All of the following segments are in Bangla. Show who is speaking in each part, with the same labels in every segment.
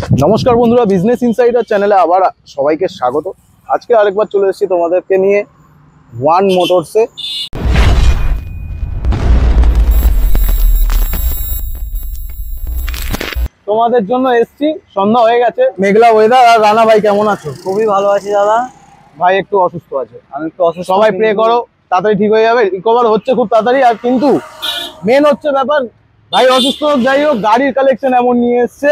Speaker 1: নমস্কার বন্ধুরা, বিজনেস ইনসাইডার চ্যানেলে আবার সবাইকে স্বাগত। আজকে আরেকবার চলে এসেছি তোমাদেরকে নিয়ে ওয়ান মোটরসে। তোমাদের জন্য এসেছি, সন্ধ্যা হয়ে গেছে, মেঘলা ওয়েদার। আর রানা ভাই কেমন আছো?
Speaker 2: খুবই ভালো আছি দাদা।
Speaker 1: ভাই একটু অসুস্থ আছে,
Speaker 2: আমি একটু অসুস্থ।
Speaker 1: সবাই প্রে করো তাড়াতাড়ি ঠিক হয়ে যাবে, রিকভার হচ্ছে খুব তাড়াতাড়ি। আর কিন্তু মেন হচ্ছে ব্যাপার, ভাই অসুস্থ হোক যাই হোক, গাড়ির কালেকশন এমন নিয়ে এসছে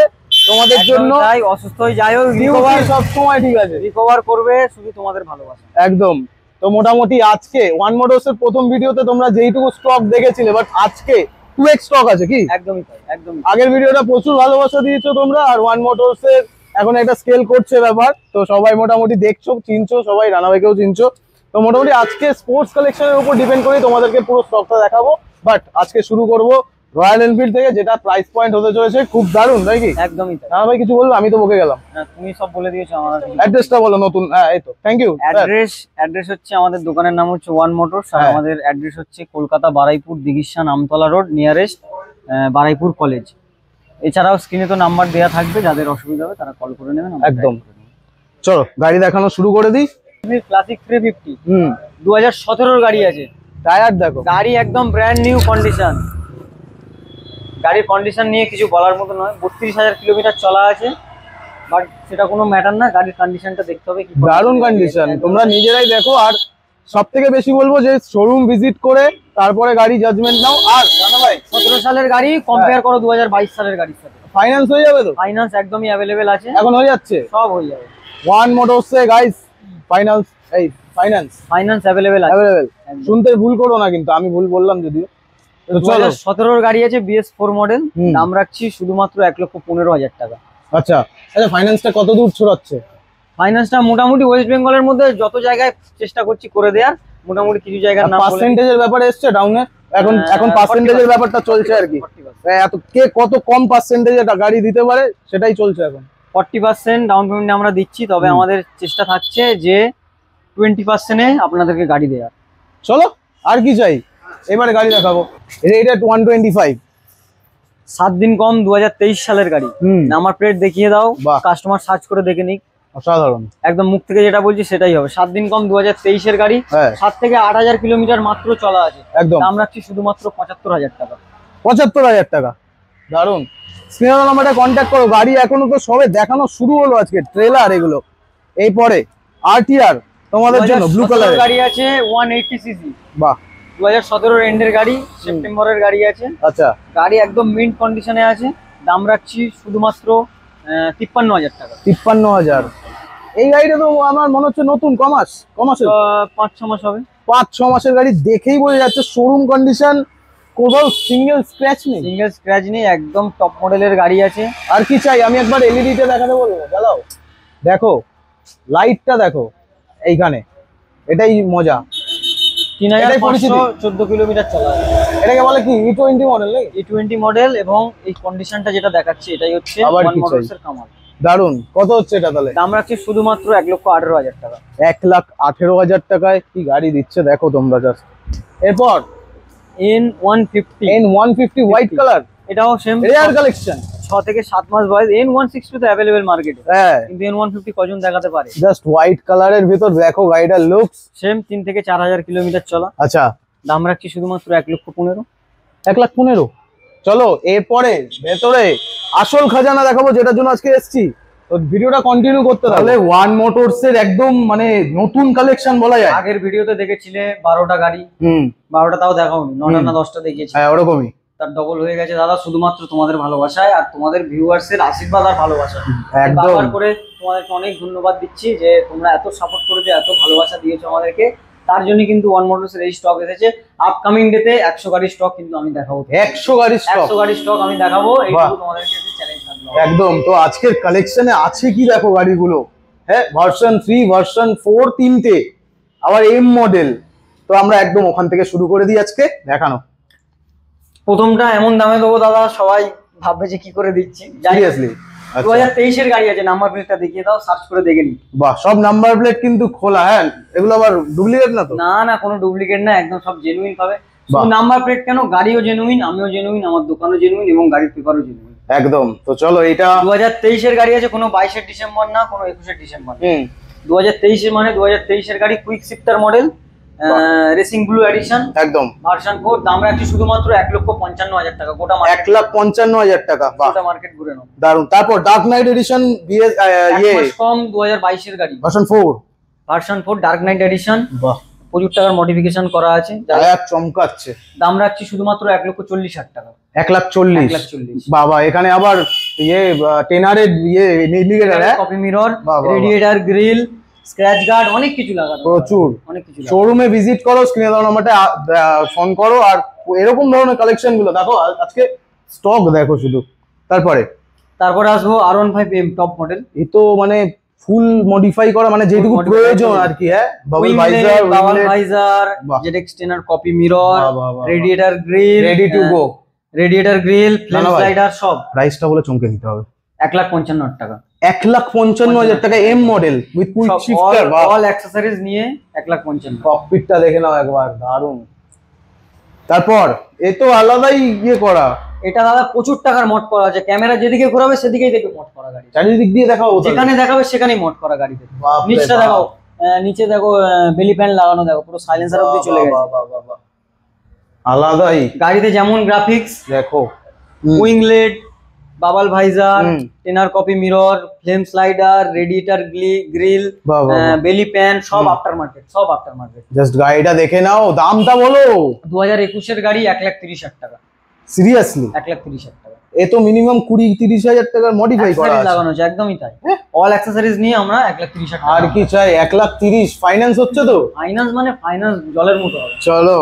Speaker 1: তোমাদের জন্য।
Speaker 2: অসুস্থ হয়ে যাই হোক,
Speaker 1: রিকভার সব সময় ঠিক আছে,
Speaker 2: রিকভার করবে, শুধু তোমাদের ভালোবাসা।
Speaker 1: একদম। তো মোটামুটি আজকে ওয়ান মোটরসের প্রথম ভিডিওতে তোমরা যেইটুকু স্টক দেখেছিলে, বাট আজকে 2x স্টক আছে কি?
Speaker 2: একদমই তাই, একদমই।
Speaker 1: আগের ভিডিওটা প্রচুর ভালোবাসা দিয়েছো তোমরা, আর ওয়ান মোটরসের এখন একটা স্কেল করছে ব্যাপার। তো সবাই মোটামুটি দেখছো, চিনছো, সবাই রানা ভাইকেও চিনছো। তো মোটামুটি আজকে স্পোর্টস কালেকশনের উপর ডিপেন্ড করে তোমাদেরকে পুরো স্টকটা দেখাবো। বাট আজকে শুরু করবো রয়্যাল এনফিল্ড থেকে, যেটা প্রাইস পয়েন্ট হতে চলেছে খুব দারুণ, তাই কি?
Speaker 2: একদমই তাই।
Speaker 1: রানা ভাই কিছু বলবো? আমি তো বকে গেলাম।
Speaker 2: না, তুমি সব বলে দিয়েছো। আমার
Speaker 1: অ্যাড্রেসটা বলো নতুন। হ্যাঁ, এই তো, থ্যাংক ইউ।
Speaker 2: অ্যাড্রেস হচ্ছে, আমাদের দোকানের নাম হচ্ছে ওয়ান মোটরস, আর আমাদের অ্যাড্রেস হচ্ছে Kolkata Baruipur Dighisha Namtala road, nearest Baruipur college. এছাড়াও স্ক্রিনে তো নাম্বার দেওয়া থাকবে, যাদের অসুবিধা হবে তারা কল করে নেবেন।
Speaker 1: একদম। চলো গাড়ি দেখানো শুরু করে দিই।
Speaker 2: ক্লাসিক 350 2017 গাড়ি আছে।
Speaker 1: টায়ার দেখো,
Speaker 2: গাড়ি একদম ব্র্যান্ড নিউ কন্ডিশন। গাড়ির কন্ডিশন নিয়ে কিছু বলার মতো নয়। 32,000 কিলোমিটার চলা আছে, বাট সেটা কোনো ম্যাটার না, গাড়ির কন্ডিশনটা দেখতে হবে।
Speaker 1: দারুণ কন্ডিশন, তোমরা নিজেরাই দেখো। আর সব থেকে বেশি বলবো যে শোরুম ভিজিট করে তারপরে গাড়ি জাজমেন্ট নাও। আর জানো ভাই,
Speaker 2: 17 সালের গাড়ি কম্পেয়ার করো 2022 সালের গাড়ির সাথে।
Speaker 1: ফাইন্যান্স হয়ে যাবে তো?
Speaker 2: ফাইন্যান্স একদমই অ্যাভেলেবেল আছে,
Speaker 1: এখন হয়ে যাচ্ছে,
Speaker 2: সব হয়ে যাবে।
Speaker 1: ওয়ান মোটরসে গাইস ফাইন্যান্স, এই
Speaker 2: ফাইন্যান্স অ্যাভেলেবেল আছে।
Speaker 1: শুনতে ভুল করো না কিন্তু, আমি ভুল বললাম যদিও।
Speaker 2: 2017 গাড়ি আছে, BS4 মডেল। দাম রাখছি শুধুমাত্র 1,15,000 টাকা।
Speaker 1: আচ্ছা আচ্ছা, ফাইন্যান্সটা কত দূর ছড়াচ্ছে?
Speaker 2: ফাইন্যান্সটা মোটামুটি ওয়েস্ট বেঙ্গলের মধ্যে যত জায়গায় চেষ্টা করছি করে দেওয়ার, মোটামুটি কিছু জায়গার নাম।
Speaker 1: পার্সেন্টেজের ব্যাপারে এসছে ডাউনে, এখন পার্সেন্টেজের ব্যাপারটা চলছে আর কি। এত কে কত কম পার্সেন্টেজে গাড়ি দিতে পারে সেটাই চলছে এখন।
Speaker 2: 40% ডাউন পেমেন্ট আমরা দিচ্ছি, তবে আমাদের চেষ্টা থাকছে যে 20%-এ আপনাদেরকে গাড়ি দেওয়ার।
Speaker 1: চলো আর কি চাই, এবারে গাড়ি দেখাবো। এটা 125,
Speaker 2: 7 দিন কম, 2023 সালের গাড়ি। নাম্বার প্লেট দেখিয়ে দাও, কাস্টমার সার্চ করে দেখে নিক।
Speaker 1: অসাধারণ,
Speaker 2: একদম মুখ থেকে যেটা বলছি সেটাই হবে। 7 দিন কম, 2023 এর গাড়ি। 7 থেকে 8,000 কিলোমিটার মাত্র চলা আছে।
Speaker 1: একদম।
Speaker 2: দাম রাখছি শুধুমাত্র 75,000 টাকা।
Speaker 1: 75,000 টাকা, দারুন। স্ক্রিনের নাম্বারে কন্ট্যাক্ট করো। গাড়ি এখনো তো সবে দেখানো শুরু হলো, আজকে ট্রেলার এগুলো। এই পরে আরটিআর তোমাদের জন্য ব্লু কালারের
Speaker 2: গাড়ি আছে, 180 সিসি।
Speaker 1: বাহ,
Speaker 2: 2017 এন্ডের গাড়ি, সেপ্টেম্বরের গাড়ি আছে।
Speaker 1: আচ্ছা,
Speaker 2: গাড়ি একদম মিন্ট কন্ডিশনে আছে। দাম রাখছি শুধুমাত্র 53,000 টাকা।
Speaker 1: 53,000। এই গাড়িটা তো আমার মনে হচ্ছে নতুন, কমাসের
Speaker 2: 5-6 মাস হবে।
Speaker 1: 5-6 মাসের গাড়ি, দেখেই বোঝা যাচ্ছে শোরুম কন্ডিশন, কোথাও সিঙ্গেল স্ক্র্যাচ নেই।
Speaker 2: সিঙ্গেল স্ক্র্যাচ নেই, একদম টপ মডেলের গাড়ি আছে।
Speaker 1: আর কি চাই? আমি একবার এলইডিটা দেখাতে বলবো, চালাও। দেখো লাইটটা দেখো এইখানে, এটাই মজা।
Speaker 2: 3,514 কিলোমিটার চলা।
Speaker 1: এটাকে বলে কি E20 মডেল নাকি?
Speaker 2: E20 মডেল, এবং এই কন্ডিশনটা যেটা দেখাচ্ছি এটাই হচ্ছে ওয়ান মোটরসের কামাল।
Speaker 1: দারুন। কত হচ্ছে এটা তাহলে?
Speaker 2: দাম রাখছি শুধুমাত্র 1,18,000 টাকা।
Speaker 1: 1,18,000 টাকায় কি গাড়ি দিচ্ছে দেখো তোমরা জাস্ট। এরপর N150 হোয়াইট কালার,
Speaker 2: এটাও সেম
Speaker 1: রেয়ার কালেকশন।
Speaker 2: 6 থেকে 7 মাস বয়স। N160 তো अवेलेबल মার্কেটে, কিন্তু N150 কজন দেখাতে পারে?
Speaker 1: জাস্ট হোয়াইট কালারের ভিতর দেখো গাড়িটার লুকস।
Speaker 2: সেম 3 থেকে 4,000 কিলোমিটার চলা।
Speaker 1: আচ্ছা,
Speaker 2: দাম রাখছি শুধুমাত্র 1,15,000।
Speaker 1: 1,15,000। চলো এরপরে ভেতরে আসল খাজানা দেখাবো, যেটার জন্য আজকে এসেছি। তো ভিডিওটা কন্টিনিউ করতে তাহলে ওয়ান মোটরস এর একদম মানে নতুন কালেকশন বলা যায়।
Speaker 2: আগের ভিডিওতে দেখেছিলে 12টা গাড়ি, 12টা তাও দেখাওনি, 9টা না 10টা দেখিয়েছি।
Speaker 1: হ্যাঁ, ওরকমই।
Speaker 2: তার ডবল হয়ে গেছে দাদা, শুধুমাত্র তোমাদের ভালোবাসায় আর তোমাদের ভিউয়ার্সের আশীর্বাদ আর ভালোবাসা।
Speaker 1: একদম।
Speaker 2: বারবার করে তোমাদেরকে অনেক ধন্যবাদ দিচ্ছি যে তোমরা এত সাপোর্ট করেছো, এত ভালোবাসা দিয়েছো আমাদেরকে। তার জন্য কিন্তু ওয়ান মোটরস এর এই স্টক এসেছে। আপকামিং ডেতে 100 গাড়ির স্টক কিন্তু আমি দেখাবো।
Speaker 1: 100 গাড়ির স্টক
Speaker 2: আমি দেখাবো। এইটুকু তোমাদেরকে চ্যালেঞ্জ থাকলো।
Speaker 1: একদম। তো আজকের কালেকশনে আছে কি দেখো গাড়িগুলো। হ্যাঁ, ভার্সন 3, ভার্সন 4, তিনটে, আবার এম মডেল। তো আমরা একদম ওখান থেকে শুরু করে দিই আজকে দেখানো।
Speaker 2: প্রথমটা এমন দামে দেবো দাদা, সবাই ভাববে যে কি করে দিচ্ছি।
Speaker 1: সিরিয়াসলি
Speaker 2: 2023 এর গাড়ি আছে। নাম্বার প্লেটটা দেখিয়ে দাও, সার্চ করে দেখে নি।
Speaker 1: বাহ, সব নাম্বার প্লেট কিন্তু খোলা। হ্যাঁ, এগুলো আবার ডুপ্লিকেট না তো?
Speaker 2: না না, কোনো ডুপ্লিকেট না, একদম সব জেনুইন পাবে। নাম্বার প্লেট কেন, গাড়িও জেনুইন, আমিও জেনুইন, আমার দোকানও জেনুইন, এবং গাড়ির পেপারও জেনুইন।
Speaker 1: একদম। তো চলো এটা
Speaker 2: 2023 এর গাড়ি আছে, কোনো 22 ডিসেম্বর না, কোনো 21 ডিসেম্বর না। 2023 এর মানে 2023 এর গাড়ি, quick shifter model, racing blue edition,
Speaker 1: একদম
Speaker 2: ভার্সন 4। দাম রাখছি শুধুমাত্র 1,55,000 টাকা, গোটা
Speaker 1: 1,55,000 টাকা। বাহ,
Speaker 2: মার্কেট ঘুরে নাও।
Speaker 1: দারুন। তারপর ডার্ক নাইট এডিশন বিএস
Speaker 2: ইয়ে কম 2022 এর গাড়ি, ভার্সন 4 ডার্ক নাইট এডিশন।
Speaker 1: বাহ,
Speaker 2: প্রচুর টাকার মডিফিকেশন করা আছে,
Speaker 1: টায়ার চমকাচ্ছে।
Speaker 2: দাম রাখছি শুধুমাত্র 1,40,000 টাকা।
Speaker 1: 1,40,000 বাবা। এখানে আবার ইয়ে টেনারের ইয়ে indicator,
Speaker 2: copy mirror, radiator grill, scratch guard, অনেক কিছু লাগানো,
Speaker 1: প্রচুর।
Speaker 2: অনেক কিছু।
Speaker 1: শোরুমে ভিজিট করো, স্ক্রিনে দেওয়া নাম্বারটা ফোন করো। আর এরকম ধরনের কালেকশন গুলো দেখো, আজকে স্টক দেখো শুধু। তারপরে
Speaker 2: আসবো R15M টপ মডেল।
Speaker 1: এই তো মানে ফুল মডিফাই করা, মানে যেটুকু প্রয়োজন আর কি। হ্যাঁ, bubble visor,
Speaker 2: ZX টেনার, copy mirror, radiator grill,
Speaker 1: ready to go,
Speaker 2: radiator grill, flame slider সব।
Speaker 1: প্রাইসটা বলে চমকে দিতে হবে।
Speaker 2: 1,55,000 টাকা।
Speaker 1: 1,55,000 টাকা M model with quick shifter,
Speaker 2: all accessories নিয়ে 1,55,000।
Speaker 1: ককপিটটা দেখে নাও একবার, দারুন। তারপর এ তো আলাদাই ইয়ে করা।
Speaker 2: এটা দাদা প্রচুর টাকার মড করা আছে, ক্যামেরা যেদিকে ঘোরাবে সেদিকেই দেখবে মড করা গাড়ি,
Speaker 1: চারিদিক দিয়ে দেখাও,
Speaker 2: যেখানে দেখাবে সেখানেই মড করা গাড়ি দেখবে। নিচটা দেখো, নিচে দেখো বেলি প্যান লাগানো, দেখো পুরো সাইলেন্সার অবধি চলে গেছে।
Speaker 1: আলাদাই
Speaker 2: গাড়িতে যেমন গ্রাফিক্স
Speaker 1: দেখো,
Speaker 2: winglet, bubble visor, Tenere copy mirror, flame slider, radiator grill, belly pan, সব আফটার মার্কেট, সব আফটার মার্কেট।
Speaker 1: জাস্ট গাড়িটা দেখে নাও, দামটা বলো।
Speaker 2: 2021 এর গাড়ি 1,30,000 টাকা।
Speaker 1: সিরিয়াসলি
Speaker 2: 1,30,000 টাকা?
Speaker 1: এ তো মিনিমাম 20-30,000 টাকার মডিফাই করা আছে,
Speaker 2: লাগানো আছে, একদমই তাই। অল অ্যাকসেসরিজ নিয়ে আমরা 1,30,000 টাকা।
Speaker 1: আর কি চাই? 1,30,000 ফাইন্যান্স হচ্ছে তো?
Speaker 2: ফাইন্যান্স মানে ফাইন্যান্স জলের মতো হবে।
Speaker 1: চলো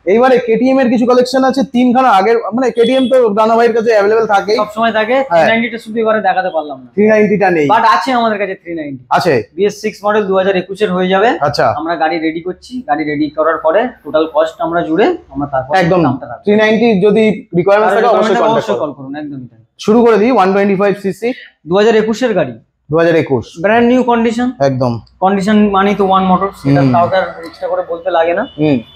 Speaker 1: এইবারে কেটিএম এর কিছু কালেকশন আছে, তিনখানা আগের, মানে কেটিএম তো রানা ভাইয়ের কাছে अवेलेबल থাকে,
Speaker 2: সব সময় থাকে। 390 টা শুধু এবারে দেখাতে পারলাম না,
Speaker 1: 390 টা নেই,
Speaker 2: বাট আছে আমাদের কাছে 390
Speaker 1: আছে।
Speaker 2: BS6 মডেল 2021 এর হয়ে যাবে।
Speaker 1: আচ্ছা,
Speaker 2: আমরা গাড়ি রেডি করছি, গাড়ি রেডি করার পরে টোটাল কস্ট আমরা জুড়ে আমরা তারপর
Speaker 1: একদম 390 যদি রিকোয়ারমেন্ট থাকে অবশ্যই
Speaker 2: কল করুন। একদমই তাই।
Speaker 1: শুরু করে দিই 125 সিসি
Speaker 2: 2021 এর গাড়ি,
Speaker 1: 2021
Speaker 2: ব্র্যান্ড নিউ কন্ডিশন।
Speaker 1: একদম
Speaker 2: কন্ডিশন মানে তো ওয়ান মোটর, সেটা কাউটার এক্সট্রা করে বলতে লাগে না।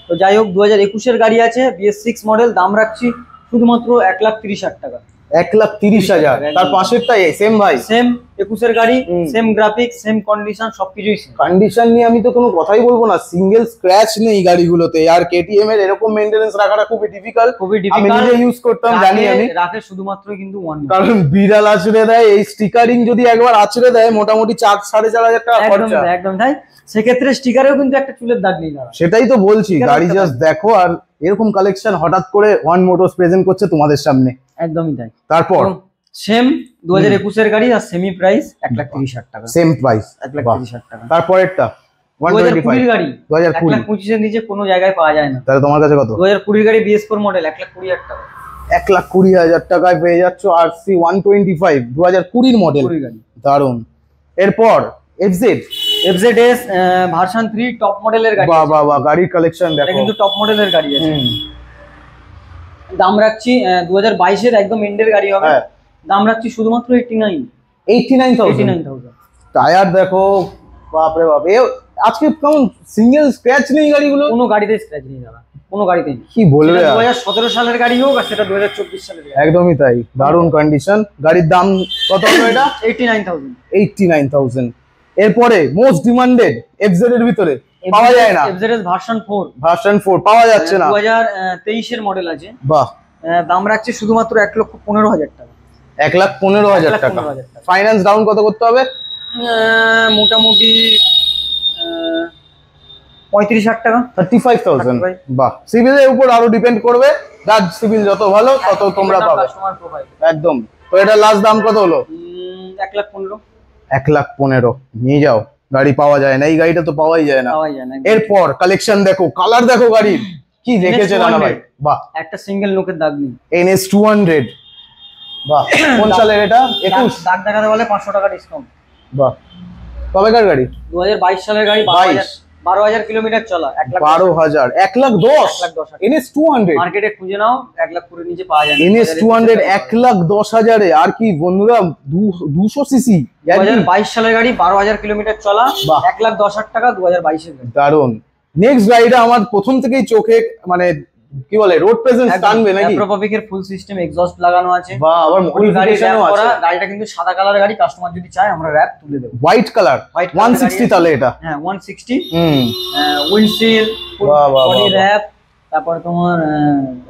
Speaker 2: তো যাই হোক 2021 এর গাড়ি আছে, BS6 মডেল, দাম রাখছি শুধুমাত্র 1,30,000 টাকা।
Speaker 1: 1,30,000। তার পাশেরটা সেম ভাই,
Speaker 2: সেম 21 এর গাড়ি, সেম গ্রাফিক্স, সেম কন্ডিশন, সবকিছুই সেম।
Speaker 1: কন্ডিশন নিয়ে আমি তো কোনো কথাই বলবো না, সিঙ্গেল স্ক্র্যাচ নেই গাড়িগুলোতে। আর কেটিএম এর এরকম মেইনটেনেন্স রাখাটা খুবই ডিফিকাল্ট, আমি নিজে ইউজ করতাম, জানি আমি।
Speaker 2: রাখে শুধুমাত্র কিন্তু ওয়ান,
Speaker 1: কারণ বিড়াল আছড়ে দেয়, এই স্টিকারিং যদি একবার আছড়ে দেয় মোটামুটি 4-4.5 টাকা খরচা।
Speaker 2: একদম তাই, সেক্ষেত্রে স্টিকারেও কিন্তু একটা চুলের দাগ নেই।
Speaker 1: সেটাই তো বলছি, গাড়ি জাস্ট দেখো। আর এরকম কালেকশন হঠাৎ করে ওয়ান মোটরস প্রেজেন্ট করছে তোমাদের সামনে।
Speaker 2: একদমই তাই।
Speaker 1: তারপর
Speaker 2: সেম 2021 এর গাড়ি, আর সেমি প্রাইস 1,30,000 টাকা।
Speaker 1: সেম প্রাইস
Speaker 2: 1,30,000 টাকা।
Speaker 1: তারপরেরটা
Speaker 2: 125 গাড়ি,
Speaker 1: 2020
Speaker 2: 1,25,000 এর নিচে কোনো জায়গায় পাওয়া যায় না।
Speaker 1: তাহলে তোমার কাছে কত?
Speaker 2: 2020 গাড়ি BS4 মডেল 1,20,000 টাকা।
Speaker 1: 1,20,000 টাকায় পেয়ে যাচ্ছ RC 125 2020 মডেল, দারুন। এরপর FZS
Speaker 2: ভার্সন 3 টপ মডেলের গাড়ি।
Speaker 1: বাহ বাহ বাহ, গাড়ির কালেকশন দেখো,
Speaker 2: কিন্তু টপ মডেলের গাড়ি আছে। দাম রাখছি 2022 এর একদম এন্ডের গাড়ি হবে, দাম রাখছি শুধুমাত্র 89,000।
Speaker 1: টায়ার দেখো, বাপ রে বাপ। আজকে কেমন সিঙ্গেল স্ক্র্যাচ নেই গাড়িগুলো?
Speaker 2: কোনো গাড়িতে স্ক্র্যাচ নেই দাদা, কোনো গাড়িতে নেই।
Speaker 1: কি বলবে?
Speaker 2: 2017 সালের গাড়ি হোক আর সেটা 2024 সালের গাড়ি,
Speaker 1: একদমই তাই, দারুন কন্ডিশন। গাড়ির দাম কত হবে এটা?
Speaker 2: 89,000।
Speaker 1: এরপরে মোস্ট ডিমান্ডেড FZ এর ভিতরে পাওয়া যায় না,
Speaker 2: FZS ভার্সন 4
Speaker 1: পাওয়া যাচ্ছে না,
Speaker 2: 2023 এর মডেল আছে।
Speaker 1: বাহ,
Speaker 2: দাম রাখছে শুধুমাত্র 1,15,000 টাকা।
Speaker 1: 1,15,000 টাকা। ফাইন্যান্স ডাউন কত করতে হবে?
Speaker 2: মোটামুটি 35,000 টাকা,
Speaker 1: 35,000। বাহ, সিভিলের উপর আরো ডিপেন্ড করবে, যার সিভিল যত ভালো তত তোমরা পাবে। একদম। তো এটা লাস্ট দাম কত হলো?
Speaker 2: 1,15,000।
Speaker 1: 1,15,000 নিয়ে যাও, গাড়ি পাওয়া যায় না, এই গাড়িটা তো পাওয়াই যায় না। এরপর কালেকশন দেখো, কালার দেখো, গাড়ির কি রেখেছে রানা ভাই। বাহ,
Speaker 2: একটা সিঙ্গেল লোকের দাগ নেই।
Speaker 1: NS 200, বাহ। কোন সালের এটা? 21।
Speaker 2: দাগ দেখাতে বলে 500 টাকা ডিসকাউন্ট।
Speaker 1: বাহ, কবেকার গাড়ি?
Speaker 2: 2022 সালের গাড়ি, 12,000 কিলোমিটার চলা।
Speaker 1: 12,000, 1,10,000 NS 200
Speaker 2: মার্কেটে খুঁজে নাও, 1,00,000 নিচে পাওয়া যায় না।
Speaker 1: NS 200 1,10,000 এ। আর কি বন্ধুরা, 200 সিসি।
Speaker 2: 2022 সালের গাড়ি, 12,000 কিলোমিটার চলা, 1,10,000 টাকা, 2022 এর গাড়ি।
Speaker 1: দারুন। নেক্সট গাড়িটা আমার প্রথম থেকেই চোখে মানে কি বলে রোড প্রেজেন্স টানবে নাকি?
Speaker 2: অ্যাপ্রোপাবিক এর ফুল সিস্টেম এক্সস্ট লাগানো আছে,
Speaker 1: বা আবার
Speaker 2: ফুল গাড়ি
Speaker 1: মডিফিকেশনও আছে।
Speaker 2: গাড়িটা কিন্তু সাদা কালারের গাড়ি, কাস্টমার যদি চায় আমরা র‍্যাপ তুলে দেব।
Speaker 1: হোয়াইট কালার 160 তাহলে এটা?
Speaker 2: হ্যাঁ 160। উইন্ডশিল, বডি র‍্যাপ, তারপরে তোমার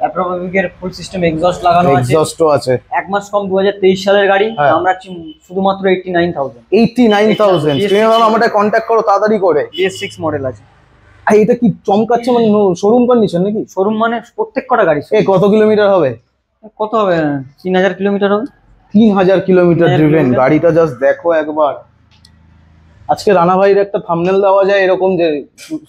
Speaker 2: অ্যাপ্রোপাবিক এর ফুল সিস্টেম এক্সস্ট লাগানো আছে,
Speaker 1: এক্সস্টও আছে।
Speaker 2: এক মাস কম 2023 সালের গাড়ি, আমরা শুধুমাত্র 89000।
Speaker 1: 89000 স্ক্রিনে আমাকে কন্টাক্ট করো তাড়াতাড়ি করে।
Speaker 2: BS6 মডেল আছে।
Speaker 1: আর এটা কি চমকাচ্ছে, মানে শোরুম কন্ডিশন নাকি?
Speaker 2: শোরুম মানে প্রত্যেক কটা গাড়ি।
Speaker 1: কত কিলোমিটার হবে?
Speaker 2: কত হবে? 3000 কিলোমিটার হবে।
Speaker 1: 3000 কিলোমিটার ড্রিভেন। গাড়িটা জাস্ট দেখো একবার। আজকে রানা ভাইয়ের একটা থাম্বনেল দেওয়া যায় এরকম যে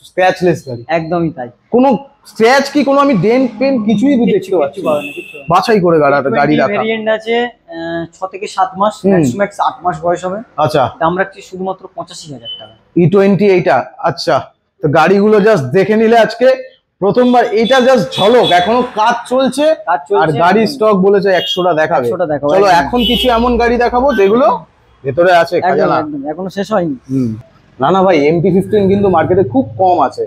Speaker 1: স্ক্র্যাচলেস গাড়ি।
Speaker 2: একদমই তাই,
Speaker 1: কোনো স্ক্র্যাচ কি কোনো আমি ডেন্ট পেন কিছুই দেখতে পাচ্ছি না। বাছাই করে গাড়ি রাখা।
Speaker 2: ভেরিয়েন্ট আছে 6 থেকে 7 মাস, ম্যাক্স 8 মাস বয়স হবে।
Speaker 1: আচ্ছা,
Speaker 2: দাম রাখছি শুধুমাত্র 85000 টাকা।
Speaker 1: E20 এইটা। আচ্ছা, তো গাড়িগুলো জাস্ট দেখে নিলে আজকে প্রথমবার। এটা জাস্ট ঝলক, এখনো কাজ চলছে। আর গাড়ি স্টক বলেছে 100টা দেখাবে। চলো এখন কিছু এমন গাড়ি দেখাবো যেগুলো ভেতরে আছে খাজানা,
Speaker 2: এখনো শেষ হয়নি।
Speaker 1: রানা ভাই MT-15 কিন্তু মার্কেটে খুব কম আছে।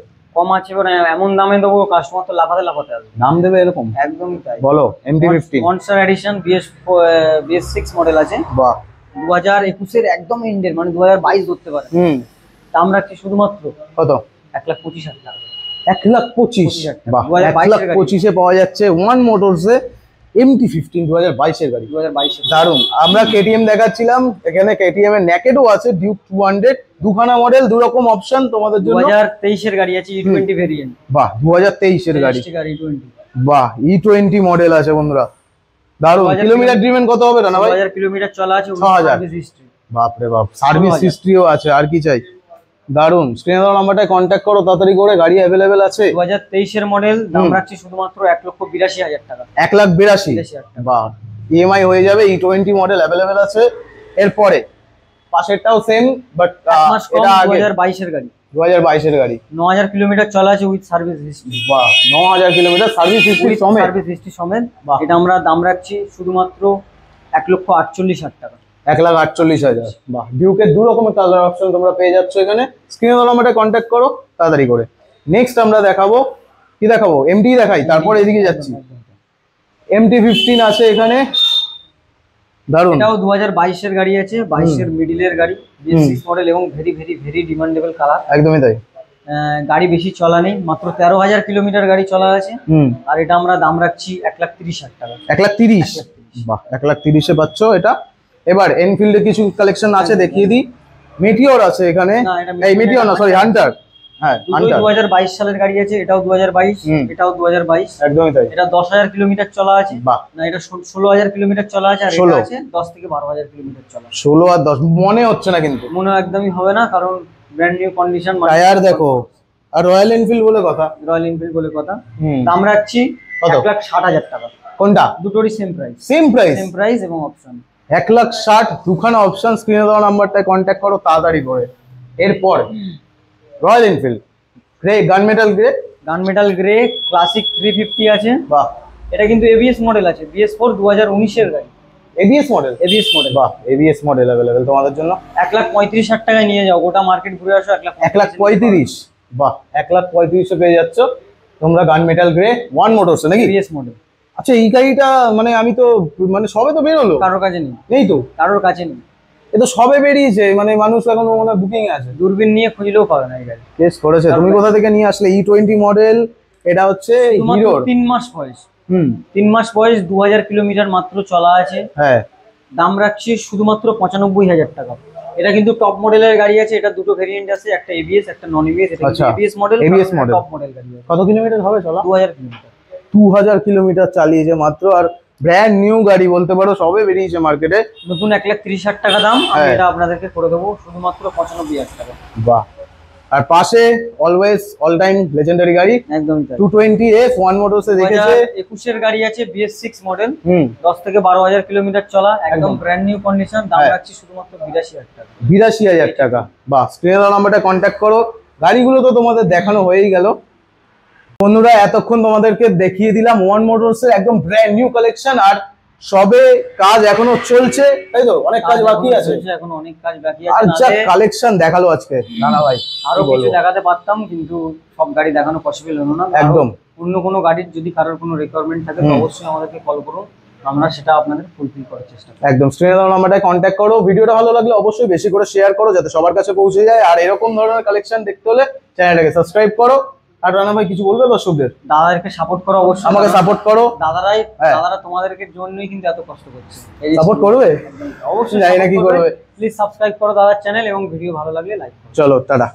Speaker 2: মানে এমন দামে দেবো কাস্টমার তো লাফাতে আসবে। দাম
Speaker 1: দেবে এরকম?
Speaker 2: একদমই তাই।
Speaker 1: বলো MT-15
Speaker 2: monster addition BS6 model আছে। বাহ, 2021 এর একদম এন্ডের, মানে 2022 ধরতে পারে। দাম রাখছি শুধুমাত্র কত? 1,25,000 টাকা।
Speaker 1: 1,25,000? বাহ, 1,25,000 পাওয়া যাচ্ছে ওয়ান মোটরসে MT-15 2022 এর গাড়ি।
Speaker 2: 2022
Speaker 1: দারুন। আমরা KTM দেখাচ্ছিলাম, এখানে KTM এর নেকেডও আছে, ডিউক 200, দুখানা মডেল, দু রকম অপশন তোমাদের জন্য।
Speaker 2: 2023 এর গাড়ি আছে, E20 ভেরিয়েন্ট।
Speaker 1: বাহ, 2023 এর গাড়ি।
Speaker 2: E20।
Speaker 1: বাহ, E20 মডেল আছে বন্ধুরা। দারুন। কিলোমিটার ড্রিভেন কত হবে রানা ভাই?
Speaker 2: 6000 কিলোমিটার চলা আছে।
Speaker 1: 6000। বাপ রে বাপ, সার্ভিস হিস্ট্রিও আছে। আর কি চাই? দারুন। স্ক্রিনে দেওয়া নাম্বারটায় কন্ট্যাক্ট করো তাড়াতাড়ি করে, গাড়ি অ্যাভেলেবেল আছে।
Speaker 2: 2023 এর মডেল, দাম রাখছি শুধুমাত্র 1,82,000 টাকা।
Speaker 1: 1,82,000? বাহ, EMI হয়ে যাবে। E20 মডেল অ্যাভেলেবেল আছে। এরপরে পাশেরটাও সেম, বাট এটা
Speaker 2: 2022 এর গাড়ি।
Speaker 1: 2022 এর গাড়ি।
Speaker 2: 9000 কিলোমিটার চলা আছে উইথ সার্ভিস হিস্ট্রি।
Speaker 1: বাহ, 9000 কিলোমিটার সার্ভিস হিস্ট্রি
Speaker 2: সমেত। এটা আমরা দাম রাখছি শুধুমাত্র 1,48,000 টাকা।
Speaker 1: 1,48,000। বাহ, ডিউকের দু রকমের কালার অপশন তোমরা পেয়ে যাচ্ছ এখানে। স্ক্রিনে দেওয়া নাম্বারে কন্ট্যাক্ট করো তাড়াতাড়ি করে। নেক্সট আমরা দেখাবো, কি দেখাবো? MT দেখাই, তারপর এদিকে যাচ্ছি। MT-15 আছে এখানে। দারুন।
Speaker 2: এটাও 2022 এর গাড়ি আছে, 22 এর মিডলের গাড়ি, BS6 মডেল এবং ভেরি ডিমান্ডেবল কালার।
Speaker 1: একদমই তাই।
Speaker 2: গাড়ি বেশি চলা নেই, মাত্র 13,000 কিলোমিটার গাড়ি চলা আছে। আর এটা আমরা দাম রাখছি 1,30,000 টাকা।
Speaker 1: 1,30,000? বাহ, 1,30,000 পাচ্ছ এটা। এবার এনফিল্ডে কিছু কালেকশন আছে, দেখিয়ে দিই। মেটিওর আছে এখানে। এই মেটিওর না, সরি, হান্টার। হ্যাঁ, হান্টার
Speaker 2: 2022 সালের গাড়ি আছে। এটাও 2022, এটাও 2022।
Speaker 1: একদমই তাই।
Speaker 2: এটা 10,000 কিলোমিটার চলা আছে।
Speaker 1: বাহ,
Speaker 2: না, এটা 16,000 কিলোমিটার চলা আছে। আর এটা আছে 10 থেকে 12,000 কিলোমিটার চলা।
Speaker 1: 16 আর 10 মনে হচ্ছে না, কিন্তু
Speaker 2: মনে একদমই হবে না, কারণ ব্র্যান্ড নিউ কন্ডিশন।
Speaker 1: টায়ার দেখো। আর রয়্যাল এনফিল্ড বলে কথা।
Speaker 2: দাম রাখছি 1,60,000 টাকা।
Speaker 1: কোনটা?
Speaker 2: দুটোরই সেম প্রাইস।
Speaker 1: সেম প্রাইস
Speaker 2: এবং অপশন।
Speaker 1: 1,60,000, দুখানা অপশন। স্ক্রিনে দেওয়া নাম্বারটায় কন্ট্যাক্ট করো তাড়াতাড়ি করে। এরপর royal Enfield
Speaker 2: gunmetal grey classic 350 আছে।
Speaker 1: বাহ,
Speaker 2: এটা কিন্তু ABS মডেল আছে। BS4 2019 এর গাড়ি।
Speaker 1: ABS model?
Speaker 2: ABS model.
Speaker 1: বাহ, ABS মডেল अवेलेबल তোমাদের জন্য।
Speaker 2: 1,35,000 টাকায় নিয়ে যাও, গোটা মার্কেট ঘুরে আসো।
Speaker 1: 1,35,000? বাহ, 1,35,000 পেয়ে যাচ্ছ তোমরা গানমেটাল গ্রে ওয়ান মোটরস নাকি?
Speaker 2: ABS model.
Speaker 1: আচ্ছা, এই গাড়িটা মানে আমি তো মানে সবে তো বেরোলো।
Speaker 2: কারোর কাছে নেই?
Speaker 1: নেই তো,
Speaker 2: কারোর কাছে নেই।
Speaker 1: এ তো সবে বেরিয়েছে, মানে মানুষ এখনো মানে বুকিং আছে।
Speaker 2: দূরবীন নিয়ে খুঁজলেও পাবে না এই গাড়ি।
Speaker 1: কেস করেছে। তুমি কোথা থেকে নিয়ে আসলে? E20 model. এটা হচ্ছে হিরোর।
Speaker 2: 3 মাস বয়স। 3 মাস বয়স, 2000 কিলোমিটার মাত্র চলা আছে।
Speaker 1: হ্যাঁ,
Speaker 2: দাম রাখছি শুধুমাত্র 95,000 টাকা। এটা কিন্তু টপ মডেলের গাড়ি আছে। এটা দুটো ভেরিয়েন্ট আছে, একটা ABS একটা নন ABS। এটা ABS মডেল। টপ মডেল গাড়ি।
Speaker 1: কত কিলোমিটার হবে চলা?
Speaker 2: 2000 কিলোমিটার।
Speaker 1: 2000 কিলোমিটার চালিয়েছে মাত্র। আর ব্র্যান্ড নিউ গাড়ি বলতে পারো, সবে বেরিয়েছে মার্কেটে।
Speaker 2: নতুন 1,30,000 টাকা দাম। আমি এটা আপনাদেরকে করে দেবো শুধুমাত্র 95,000 টাকা।
Speaker 1: বাহ। আর পাশে অলওয়েজ অল টাইম লেজেন্ডারি গাড়ি,
Speaker 2: একদমই তাই,
Speaker 1: 220S ওয়ান মোটরস এ দেখেছে।
Speaker 2: 2021 এর গাড়ি আছে, BS6 মডেল। 10 থেকে 12,000 কিলোমিটার চলা, একদম ব্র্যান্ড নিউ কন্ডিশন। দাম রাখছি শুধুমাত্র 82,000 টাকা।
Speaker 1: 82,000 টাকা। বাহ, স্ক্রিনে নাম্বারটা কন্ট্যাক্ট করো। গাড়িগুলো তো তোমাদের দেখানো হয়েই গেল বন্ধুরা। এতক্ষণ তোমাদেরকে দেখিয়ে দিলাম ওয়ান মোটরস এর একদম ব্র্যান্ড নিউ কালেকশন। আর সবে কাজ এখনো চলছে, তাই তো? অনেক কাজ বাকি
Speaker 2: এখনো
Speaker 1: আছে।
Speaker 2: চলছে, এখন অনেক কাজ বাকি
Speaker 1: আর
Speaker 2: আছে।
Speaker 1: যা
Speaker 2: নালে
Speaker 1: কালেকশন দেখালো আজকে রানা ভাই,
Speaker 2: আরো
Speaker 1: কি
Speaker 2: কিছু
Speaker 1: বলবো।
Speaker 2: দেখাতে পারতাম, কিন্তু সব গাড়ি দেখানো পসিবল হলো না।
Speaker 1: একদম।
Speaker 2: অন্য কোনো গাড়ির যদি কারোর কোনো রিকোয়ারমেন্ট থাকে তো
Speaker 1: হুম।
Speaker 2: অবশ্যই আমাদেরকে কল করুন, আমরা সেটা আপনাদের ফুলফিল করার চেষ্টা করব।
Speaker 1: একদম, স্ক্রিনে দেওয়া নাম্বারটায় কন্ট্যাক্ট করো। ভিডিওটা ভালো লাগলে অবশ্যই বেশি করে শেয়ার করো যাতে সবার কাছে পৌঁছে যায়। আর এরকম ধরনের কালেকশন দেখতে হলে চ্যানেলটাকে সাবস্ক্রাইব করো। আর রানা ভাই কিছু বলবে দর্শকদের?
Speaker 2: দাদাদেরকে সাপোর্ট করো অবশ্যই,
Speaker 1: আমাকে
Speaker 2: কারণ
Speaker 1: সাপোর্ট করো। হ্যাঁ।
Speaker 2: দাদারা তোমাদেরকে জন্যই কিন্তু এত কষ্ট করছে।
Speaker 1: সাপোর্ট করবে?
Speaker 2: অবশ্যই
Speaker 1: জানি না কি করবে।
Speaker 2: প্লিজ সাবস্ক্রাইব করো দাদার চ্যানেল, এবং ভিডিও ভালো লাগলে লাইক করো।
Speaker 1: চলো টাটা।